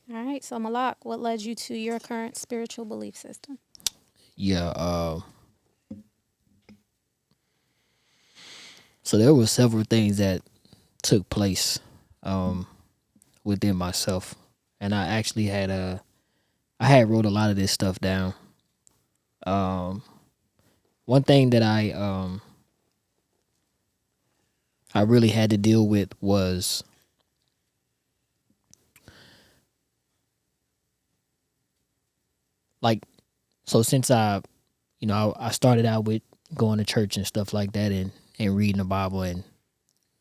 All right. So Malak, what led you to your current spiritual belief system? Yeah. So there were several things that took place um, within myself, and I actually I had wrote a lot of this stuff down. Um, One thing that I really had to deal with was like, so since I started out with going to church and stuff like that, and reading the Bible and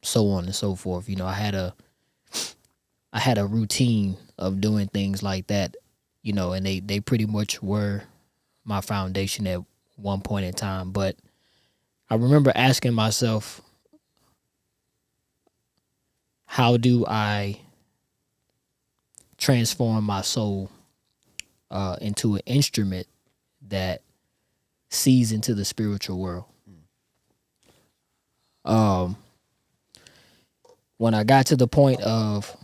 so on and so forth. I had a routine of doing things like that, and they pretty much were my foundation at one point in time. But I remember asking myself, how do I transform my soul into an instrument that sees into the spiritual world? Um, when I got to the point of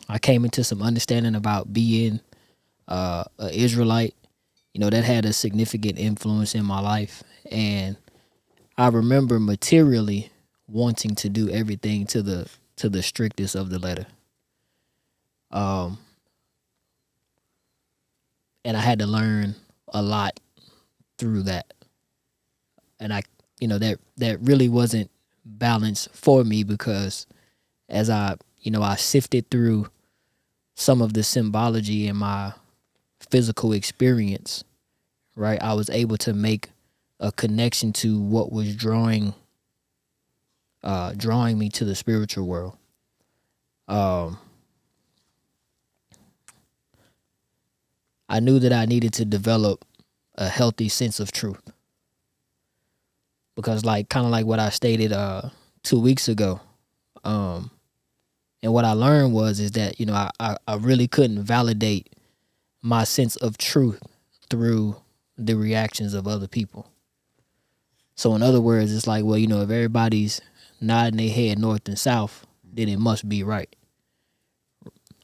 I came into some understanding about being an Israelite, that had a significant influence in my life. And I remember materially wanting to do everything to the strictest of the letter. Um, and I had to learn a lot through that. And that really wasn't balanced for me, because as I sifted through some of the symbology in my physical experience, right, I was able to make a connection to what was drawing me to the spiritual world. Um, I knew that I needed to develop a healthy sense of truth, because, like, kind of like what I stated 2 weeks ago, um, and what I learned was is that I really couldn't validate my sense of truth through the reactions of other people. So in other words, it's like, well, if everybody's nodding their head north and south, then it must be right.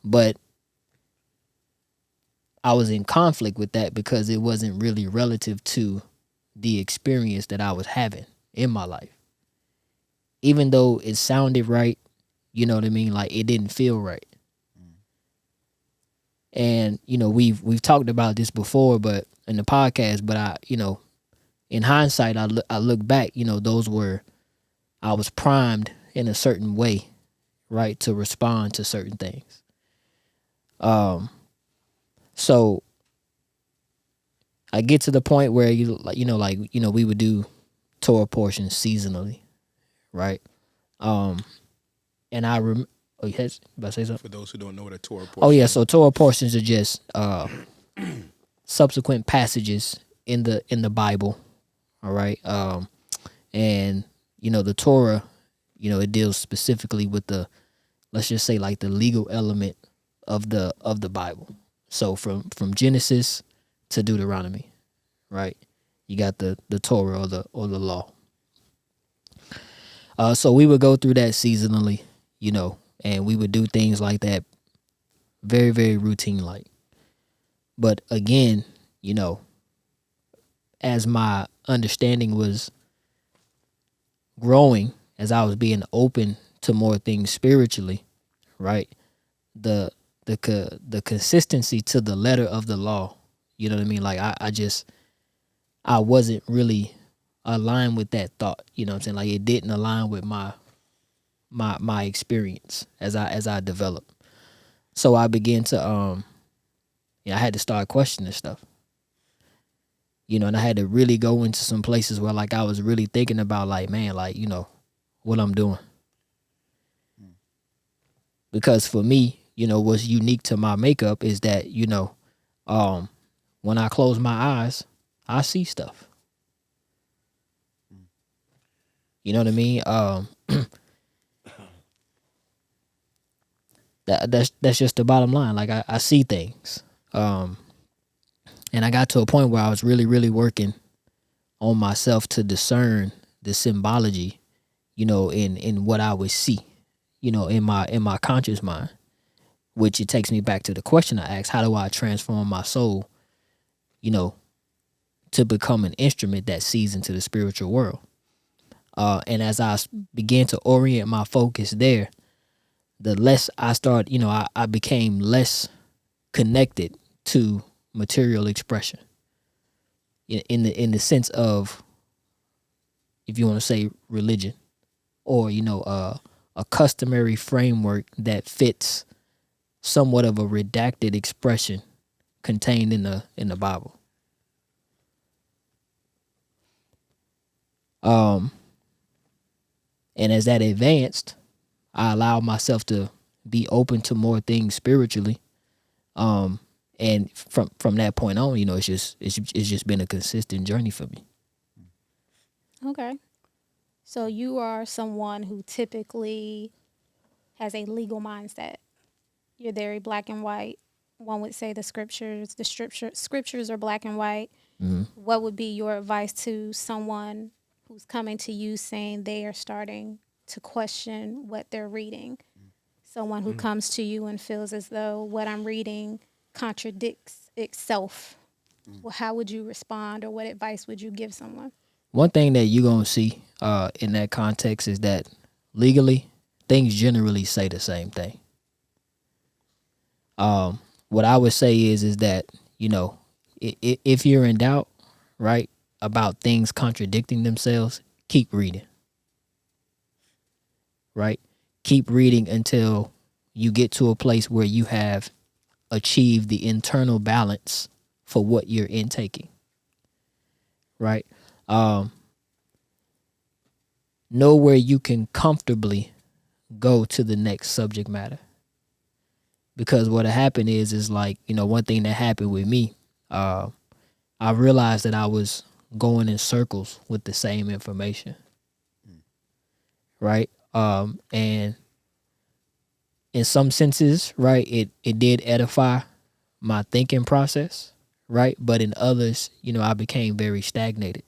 But I was in conflict with that because it wasn't really relative to the experience that I was having in my life. Even though it sounded right, you know what I mean? Like, it didn't feel right. And we've talked about this before, but in the podcast, but in hindsight, I look back, those were, I was primed in a certain way, right, to respond to certain things. Um, so I get to the point where we would do Torah portions seasonally, right? Um, and oh, yes, about to say something. For those who don't know what a Torah Oh portion yeah, is. so Torah portions are just subsequent passages in the Bible, all right? And the Torah, it deals specifically with the, let's just say, like, the legal element of the Bible. So from Genesis to Deuteronomy, right? You got the Torah, or the law. So we would go through that seasonally, and we would do things like that, very, very routine like. But again, as my understanding was growing, as I was being open to more things spiritually, right? The the consistency to the letter of the law, you know what I mean? Like, I wasn't really aligned with that thought, you know what I'm saying? Like, it didn't align with my experience as I developed. So I began to I had to start questioning stuff. And I had to really go into some places where, like, I was really thinking about, like, man, like, what I'm doing. Because for me, what's unique to my makeup is that, um, when I close my eyes, I see stuff. You know what I mean? That's just the bottom line. Like, I see things. And I got to a point where I was really, really working on myself to discern the symbology, in what I would see, in my conscious mind. which it takes me back to the question I asked: how do I transform my soul, you know, to become an instrument that sees into the spiritual world? And as I began to orient my focus there, the less I start, I became less connected to material expression in the sense of, if you want to say, religion, or a customary framework that fits somewhat of a redacted expression contained in the Bible. And as that advanced, I allowed myself to be open to more things spiritually. And from that point on, it's just been a consistent journey for me. Okay. So you are someone who typically has a legal mindset. You're very black and white. One would say the scriptures are black and white. Mm-hmm. What would be your advice to someone who's coming to you saying they are starting to question what they're reading? Someone who comes to you and feels as though what I'm reading contradicts itself. Well, how would you respond, or what advice would you give someone? One thing that you're going to see in that context is that legally, things generally say the same thing. What I would say is that, if you're in doubt, right, about things contradicting themselves, keep reading. Right? Keep reading until you get to a place where you have achieved the internal balance for what you're intaking. Right? Know where you can comfortably go to the next subject matter. Because what'll happen is like, one thing that happened with me, I realized that I was going in circles with the same information. Right? And in some senses, right, it did edify my thinking process, right? But in others, I became very stagnated.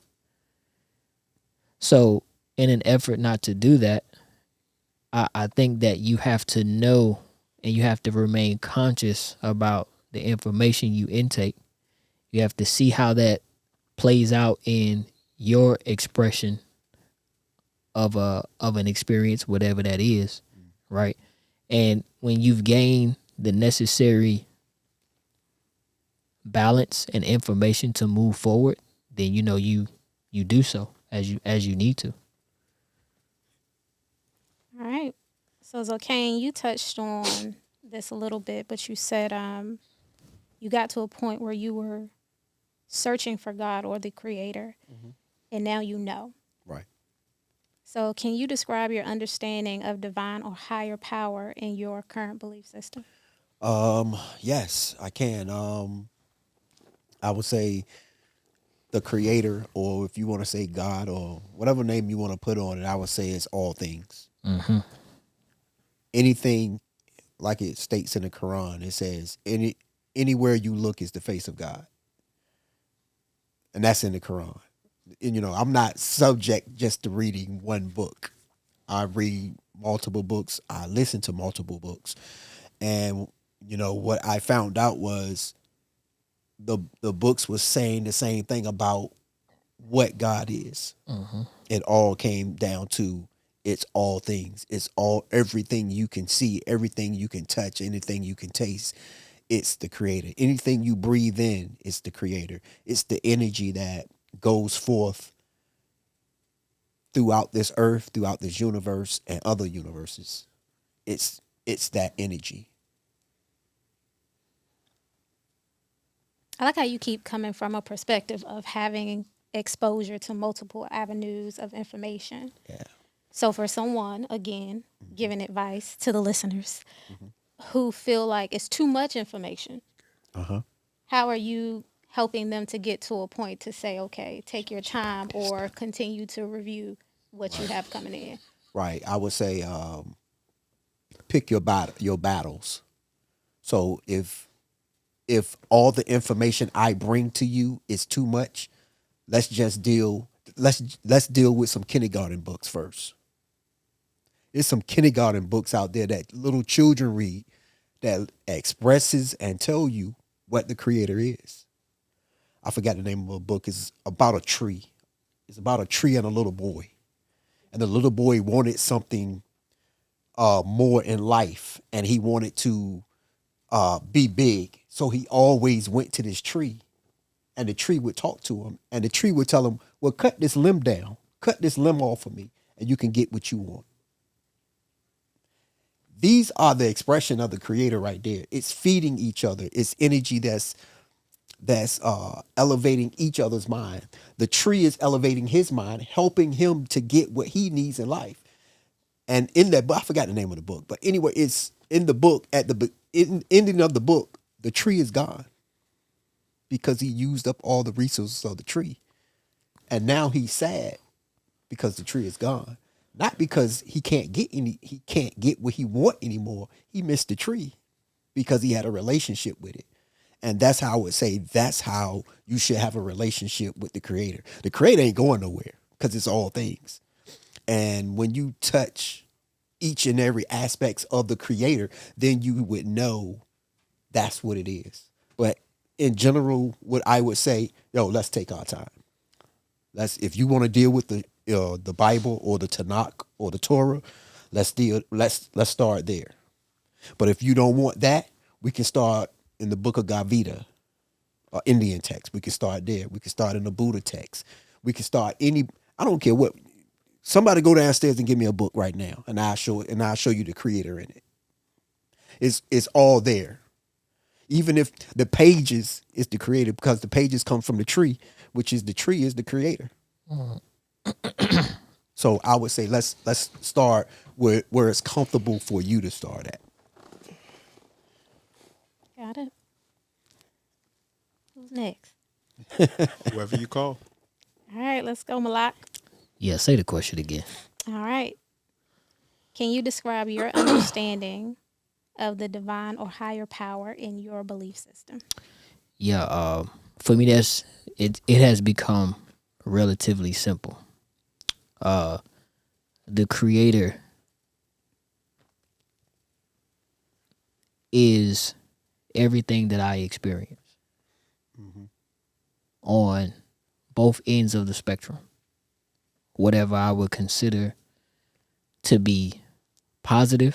So in an effort not to do that, I think that you have to know and you have to remain conscious about the information you intake. You have to see how that plays out in your expression of an experience, whatever that is, right? And when you've gained the necessary balance and information to move forward, then you do so as you need to. All right. So Zokane, you touched on this a little bit, but you said you got to a point where you were searching for God or the Creator, and now you know. Right. So can you describe your understanding of divine or higher power in your current belief system? Yes, I can. I would say the creator, or if you want to say God, or whatever name you want to put on it, I would say it's all things. Mm-hmm. Anything, like it states in the Quran, it says anywhere you look is the face of God, and that's in the Quran. And I'm not subject just to reading one book. I read multiple books. I listen to multiple books, and what I found out was the books was saying the same thing about what God is. Mm-hmm. It all came down to it's all things. It's everything you can see, everything you can touch, anything you can taste. It's the creator. Anything you breathe in, it's the creator. It's the energy that goes forth throughout this earth, throughout this universe and other universes. It's that energy. I like how you keep coming from a perspective of having exposure to multiple avenues of information. Yeah. So for someone, again, giving advice to the listeners who feel like it's too much information, Uh-huh. how are you helping them to get to a point to say, okay, take your time or continue to review what you have coming in? Right. I would say pick your battles. So if all the information I bring to you is too much, let's deal with some kindergarten books first. There's some kindergarten books out there that little children read that expresses and tell you what the creator is. I forgot the name of a book. It's about a tree. It's about a tree and a little boy. And the little boy wanted something more in life, and he wanted to be big. So he always went to this tree, and the tree would talk to him, and the tree would tell him, well, cut this limb down, cut this limb off of me, and you can get what you want. These are the expression of the creator right there. It's feeding each other. It's energy that's elevating each other's mind. The tree is elevating his mind, helping him to get what he needs in life. And in that book, I forgot the name of the book, but anyway, it's in the book at the ending of the book, the tree is gone because he used up all the resources of the tree. And now he's sad because the tree is gone. Not because he can't get what he want anymore. He missed the tree because he had a relationship with it. And that's how I would say that's how you should have a relationship with the creator. The creator ain't going nowhere because it's all things. And when you touch each and every aspects of the creator, then you would know that's what it is. But in general, what I would say, let's take our time. If you want to deal with the Bible or the Tanakh or the Torah, let's start there. But if you don't want that, we can start in the book of Gavita, or Indian text. We can start there. We can start in the Buddha text. We can start I don't care what. Somebody go downstairs and give me a book right now, and I'll show you the creator in it. It's all there. Even if the pages is the creator, because the pages come from the tree, which is the tree is the creator. So I would say let's start where it's comfortable for you to start at. Got it. Who's next? Whoever you call. All right, let's go, Malak. Yeah, say the question again. All right. Can you describe your understanding of the divine or higher power in your belief system? Yeah, for me, it has become relatively simple. The creator is everything that I experience on both ends of the spectrum. Whatever I would consider to be positive